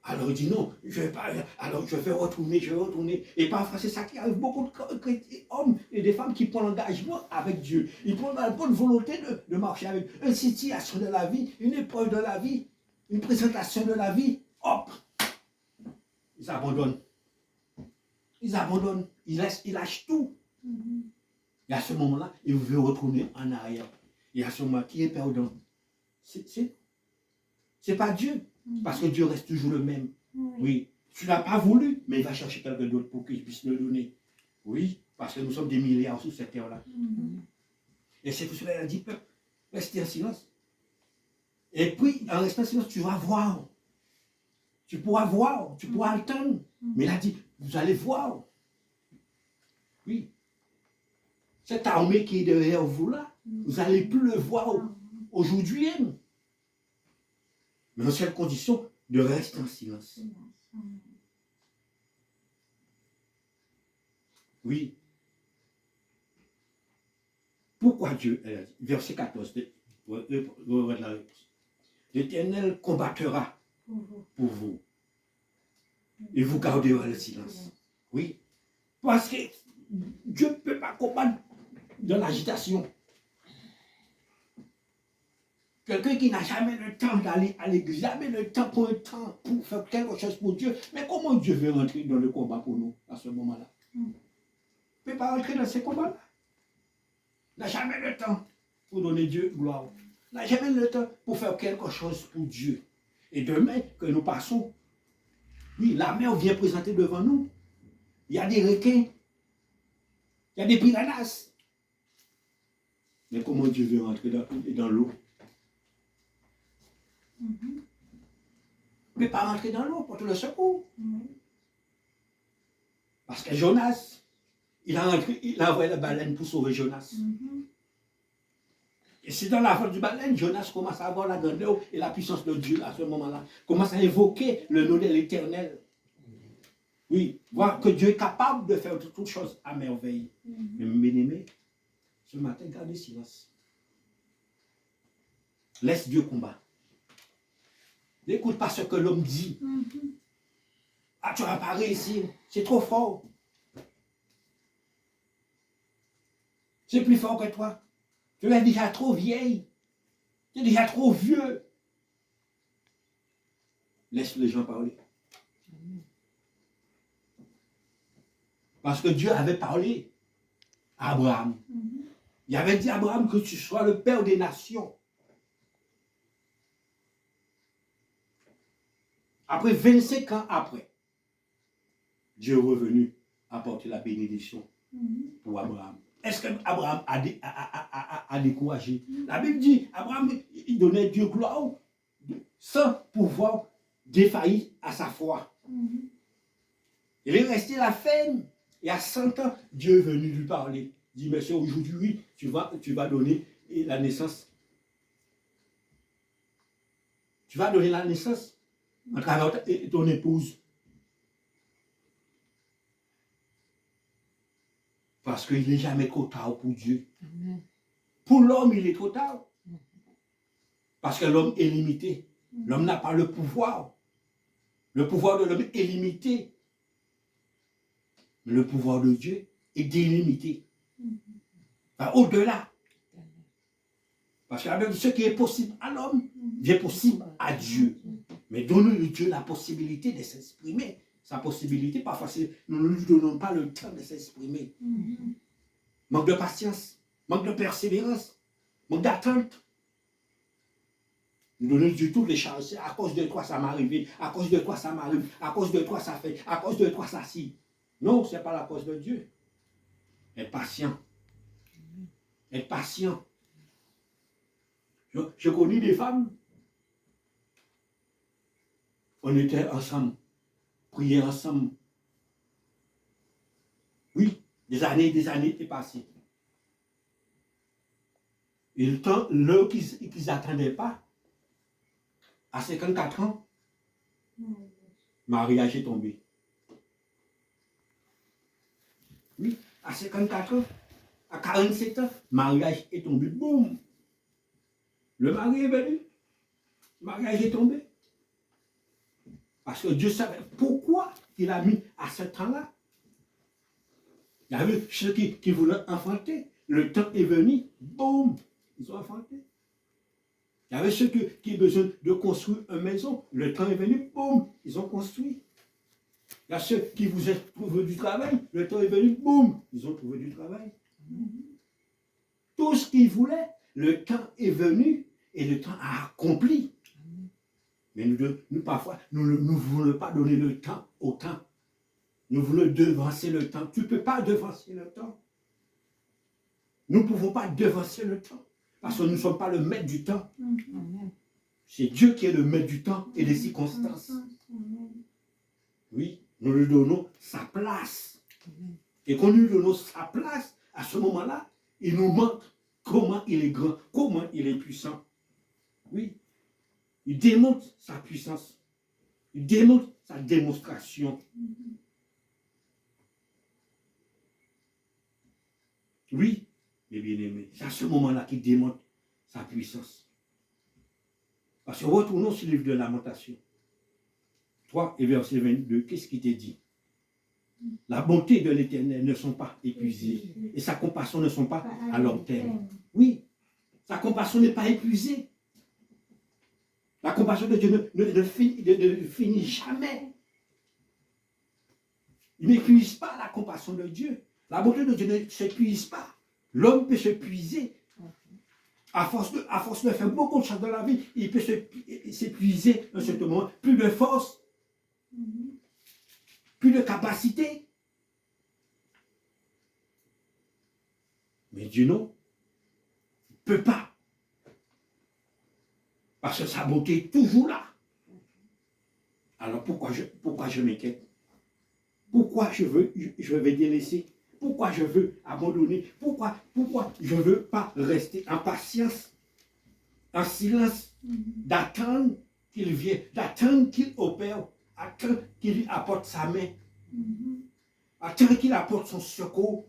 Speaker 1: Alors il dit non, je vais pas, alors je vais retourner. Et parfois c'est ça qui arrive, beaucoup d'hommes et des femmes qui prennent l'engagement avec Dieu. Ils prennent la bonne volonté de marcher avec une situation de la vie, une épreuve de la vie, une présentation de la vie. Hop, ils abandonnent. Ils lâchent tout. Et à ce moment-là, ils veulent retourner en arrière. Et à ce moment-là, qui est perdant? C'est pas Dieu. Parce que Dieu reste toujours le même. Oui. Tu n'as pas voulu, mais il va chercher quelqu'un d'autre pour qu'il puisse le donner. Oui. Parce que nous sommes des milliards sur cette terre-là. Et c'est pour cela qu'il a dit, peuple, restez en silence. Et puis, en restant en silence, tu vas voir. Tu pourras voir, tu pourras entendre. Mais il a dit, vous allez voir. Oui. Cette armée qui est derrière vous là, vous n'allez plus le voir aujourd'hui. Mais en seule condition de rester en silence. Oui. Pourquoi Dieu, verset 14, l'Éternel combattra pour vous. Et vous gardera le silence. Oui. Parce que Dieu ne peut pas combattre dans l'agitation. Quelqu'un qui n'a jamais le temps d'aller à l'église, jamais le temps pour faire quelque chose pour Dieu. Mais comment Dieu veut rentrer dans le combat pour nous à ce moment-là? Il ne peut pas rentrer dans ces combats-là. Il n'a jamais le temps pour donner Dieu gloire. Il n'a jamais le temps pour faire quelque chose pour Dieu. Et demain, que nous passons, oui, la mer vient présenter devant nous. Il y a des requins. Il y a des piranhas. Mais comment Dieu veut rentrer dans l'eau? Il ne peut pas rentrer dans l'eau pour tout le secours. Parce que Jonas, il a envoyé la baleine pour sauver Jonas. Et c'est dans la faute du baleine, Jonas commence à avoir la grandeur et la puissance de Dieu à ce moment-là. Commence à évoquer le nom de l'Éternel. Oui, voir que Dieu est capable de faire toutes choses à merveille. Mais bien-aimé, ce matin, gardez silence. Laisse Dieu combattre. N'écoute pas ce que l'homme dit. Ah, tu vas pas réussir. C'est trop fort. C'est plus fort que toi. Tu es déjà trop vieille. Tu es déjà trop vieux. Laisse les gens parler. Parce que Dieu avait parlé à Abraham. Il avait dit à Abraham que tu sois le père des nations. Après 25 ans après, Dieu est revenu apporter la bénédiction pour Abraham. Est-ce qu'Abraham a découragé? La Bible dit, Abraham, il donnait Dieu gloire sans pouvoir défaillir à sa foi. Il est resté la ferme. Et à 100 ans, Dieu est venu lui parler. Il dit, monsieur, aujourd'hui, tu vas donner la naissance. Tu vas donner la naissance à travers ton épouse. Parce qu'il n'est jamais trop tard pour Dieu. Pour l'homme, il est trop tard. Parce que l'homme est limité. L'homme n'a pas le pouvoir. Le pouvoir de l'homme est limité. Le pouvoir de Dieu est délimité. Enfin, au-delà. Parce que ce qui est possible à l'homme devient possible à Dieu. Mais donnons-lui la possibilité de s'exprimer. Sa possibilité, parfois, nous ne lui donnons pas le temps de s'exprimer. Manque de patience, manque de persévérance, manque d'attente. Nous donnons du tout les charges. À cause de toi, ça m'est arrivé. À cause de toi, ça m'arrive. À cause de toi, ça fait. À cause de toi, ça si. Non, ce n'est pas la cause de Dieu. Être patient. Être patient. Je connais des femmes. On était ensemble. Prier ensemble. Oui, des années étaient passées. Et le temps, l'heure qu'ils n'attendaient pas, à 54 ans, mariage est tombé. Oui, à 54 ans, à 47 ans, mariage est tombé. Boum! Le mari est venu. Le mariage est tombé. Parce que Dieu savait pourquoi il a mis à ce temps-là. Il y avait ceux qui voulaient enfanter. Le temps est venu, boum, ils ont enfanté. Il y avait ceux qui ont besoin de construire une maison. Le temps est venu, boum, ils ont construit. Il y a ceux qui vous ont trouvé du travail. Le temps est venu, boum, ils ont trouvé du travail. Tout ce qu'ils voulaient, le temps est venu et le temps a accompli. Mais nous parfois, nous ne voulons pas donner le temps au temps. Nous voulons devancer le temps. Tu ne peux pas devancer le temps. Nous ne pouvons pas devancer le temps. Parce que nous ne sommes pas le maître du temps. C'est Dieu qui est le maître du temps et des circonstances. Oui, nous lui donnons sa place. Et quand nous lui donnons sa place, à ce moment-là, il nous montre comment il est grand, comment il est puissant. Oui. Il démontre sa puissance. Il démontre sa démonstration. Oui, mes bien-aimés, c'est à ce moment-là qu'il démontre sa puissance. Parce que retournons sur le livre de Lamentation. 3 et verset 22, qu'est-ce qu'il te dit? La bonté de l'Éternel ne sont pas épuisées et sa compassion ne sont pas à long terme. Oui, sa compassion n'est pas épuisée. La compassion de Dieu ne finit jamais. Il n'épuise pas la compassion de Dieu. La bonté de Dieu ne s'épuise pas. L'homme peut s'épuiser. À force de faire beaucoup de choses dans la vie, il peut s'épuiser à ce moment. Plus de force, plus de capacité. Mais Dieu non, il ne peut pas. Parce que sa bonté est toujours là. Alors pourquoi je m'inquiète? Pourquoi je vais délaisser? Pourquoi je veux abandonner? Pourquoi je ne veux pas rester en patience, en silence, d'attendre qu'il vienne, d'attendre qu'il opère, attendre qu'il apporte sa main, attendre qu'il apporte son secours?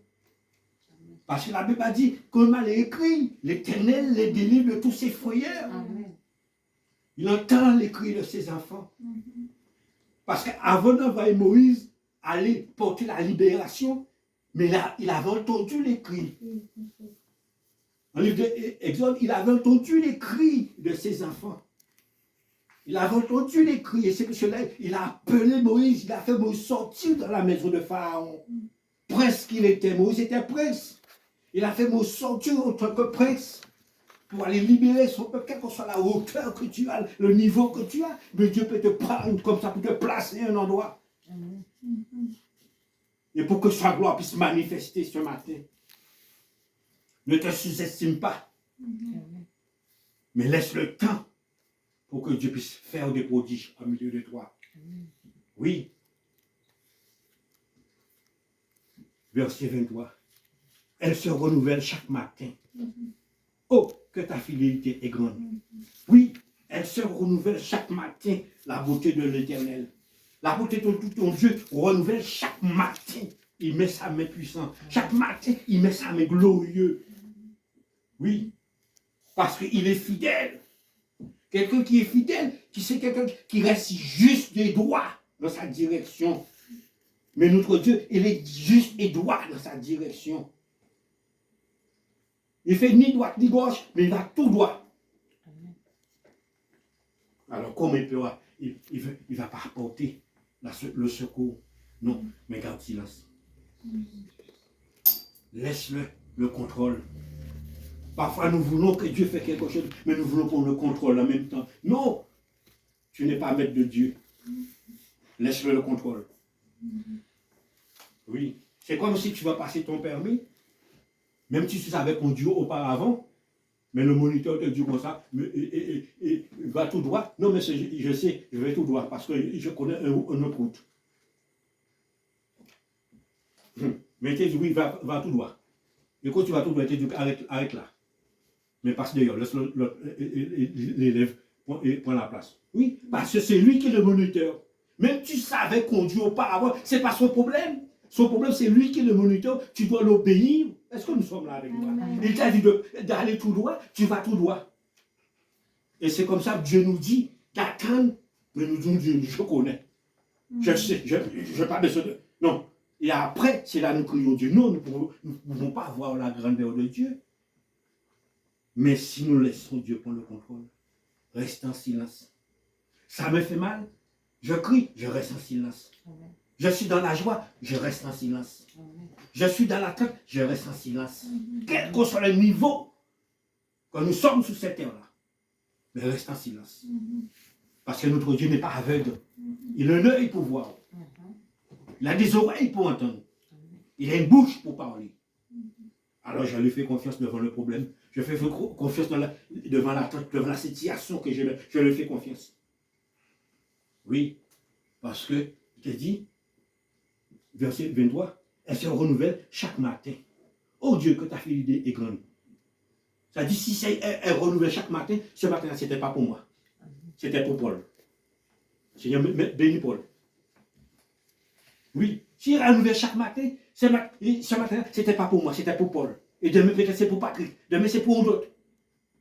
Speaker 1: Parce que la Bible a dit, comme elle est écrit, l'Éternel les délivre de tous ses frayeurs.
Speaker 3: Amen.
Speaker 1: Il entend les cris de ses enfants. Parce qu'avant d'envoyer Moïse, aller porter la libération, mais là, il avait entendu les cris. Dans le livre d'Exode, il avait entendu les cris de ses enfants. Il avait entendu les cris. Et c'est pour cela qu'il a appelé Moïse, il a fait Moïse sortir de la maison de Pharaon. Prince qu'il était, Moïse était prince. Il a fait Moïse sortir en tant que prince pour aller libérer son peuple, quelle que soit la hauteur que tu as, le niveau que tu as. Mais Dieu peut te prendre comme ça pour te placer à un endroit.
Speaker 3: Amen.
Speaker 1: Et pour que sa gloire puisse manifester ce matin. Ne te sous-estime pas,
Speaker 3: Amen.
Speaker 1: mais laisse le temps pour que Dieu puisse faire des prodiges au milieu de toi.
Speaker 3: Amen.
Speaker 1: Oui. Verset 23. Elle se renouvelle chaque matin. Oh, que ta fidélité est grande. Oui, elle se renouvelle chaque matin, la beauté de l'Éternel. La beauté de tout ton Dieu renouvelle chaque matin. Il met sa main puissante. Chaque matin, il met sa main glorieuse. Oui, parce qu'il est fidèle. Quelqu'un qui est fidèle, c'est quelqu'un qui reste juste et droit dans sa direction. Mais notre Dieu, il est juste et droit dans sa direction. Il fait ni droite ni gauche, mais il va tout droit. Alors, comment il peut, il ne va pas apporter le secours? Non, mais garde silence. Laisse-le le contrôle. Parfois, nous voulons que Dieu fasse quelque chose, mais nous voulons qu'on le contrôle en même temps. Non, tu n'es pas maître de Dieu. Laisse-le le contrôle. Oui, c'est comme si tu vas passer ton permis, même si tu savais conduire auparavant, mais le moniteur te dit comme ça, va tout droit. Non, mais je sais, je vais tout droit parce que je connais une autre route. Mais tu dis oui, va tout droit. Et quand tu vas tout droit, tu dis arrête là. Mais passe d'ailleurs, laisse l'élève prendre la place. Oui, parce que c'est lui qui est le moniteur. Même tu savais conduire auparavant, ce n'est pas son problème. Son problème, c'est lui qui est le moniteur. Tu dois l'obéir. Est-ce que nous sommes là avec toi? Il t'a dit d'aller tout droit, tu vas tout droit. Et c'est comme ça que Dieu nous dit d'attendre. Mais nous disons, Dieu, je connais. Je sais, je parle de ce... Non. Et après, c'est là que nous crions Dieu. Non, nous ne pouvons pas avoir la grandeur de Dieu. Mais si nous laissons Dieu prendre le contrôle, reste en silence. Ça me fait mal. Je crie, je reste en silence.
Speaker 3: Amen.
Speaker 1: Je suis dans la joie, je reste en silence.
Speaker 3: Amen.
Speaker 1: Je suis dans l'attente, je reste en silence. Quel que soit le niveau que nous sommes sous cette terre-là, mais reste en silence. Parce que notre Dieu n'est pas aveugle. Il a un œil pour voir. Il a des oreilles pour entendre. Il a une bouche pour parler. Alors je lui fais confiance devant le problème. Je fais confiance devant l'attente, devant la situation que je lui fais confiance. Oui, parce que, je te dis, verset 23, elle se renouvelle chaque matin. Oh Dieu, que ta fidélité est grande. Ça dit, si elle renouvelle chaque matin, ce matin, ce n'était pas pour moi. C'était pour Paul. Seigneur, bénis Paul. Oui, si elle renouvelle chaque matin, ce matin, ce n'était pas pour moi, c'était pour Paul. Et demain, peut-être c'est pour Patrick. Demain, c'est pour d'autres.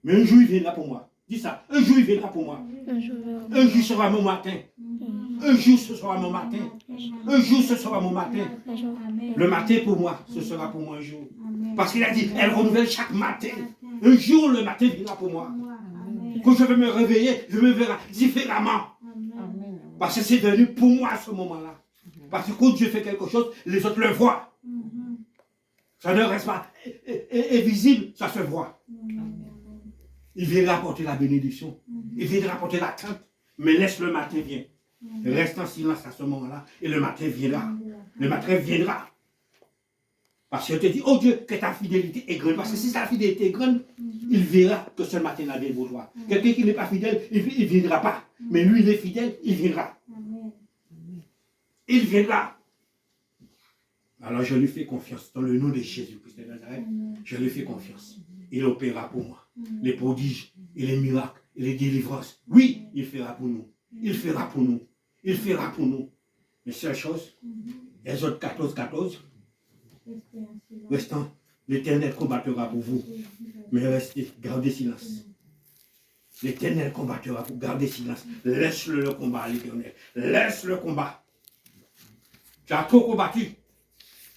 Speaker 1: Mais un jour, il viendra pour moi. Dis ça. Un jour, il viendra pour moi. Un jour sera mon matin. Un jour, ce sera mon matin. Un jour, ce sera mon matin. Le matin pour moi, ce sera pour moi un jour. Parce qu'il a dit, elle renouvelle chaque matin. Un jour, le matin viendra pour moi. Quand je vais me réveiller, je me verrai différemment.
Speaker 3: Amen.
Speaker 1: Parce que c'est venu pour moi à ce moment-là. Parce que quand Dieu fait quelque chose, les autres le voient. Ça ne reste pas invisible, ça se voit. Il viendra apporter la bénédiction. Il viendra apporter l'attente. Mais laisse le matin venir. Reste en silence à ce moment-là. Et le matin viendra. Le matin viendra. Parce que je te dis, oh Dieu, que ta fidélité est grande. Parce que si ta fidélité est grande, il verra que ce matin la vie pour toi. Quelqu'un qui n'est pas fidèle, il ne viendra pas. Mais lui, il est fidèle, il viendra. Il viendra. Alors je lui fais confiance. Dans le nom de Jésus-Christ de Nazareth, je lui fais confiance. Il opérera pour moi. Les prodiges, et les miracles, et les délivrances. Oui, il fera pour nous. Il fera pour nous. Il fera pour nous. Mais seule chose, Exode 14, 14, restant L'Éternel combattra pour vous. Mais restez, gardez silence. L'Éternel combattra pour garder silence. Laisse-le le combat à l'Éternel. Laisse le combat. Tu as trop combattu.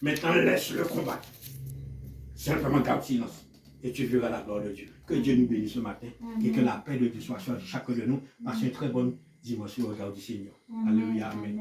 Speaker 1: Maintenant, laisse le combat. Simplement garde silence. Et tu verras la gloire de Dieu. Que Dieu nous bénisse ce matin. Et que la paix de Dieu soit sur chacun de nous. Passez une très bonne dimanche au regard du Seigneur. Alléluia. Amen.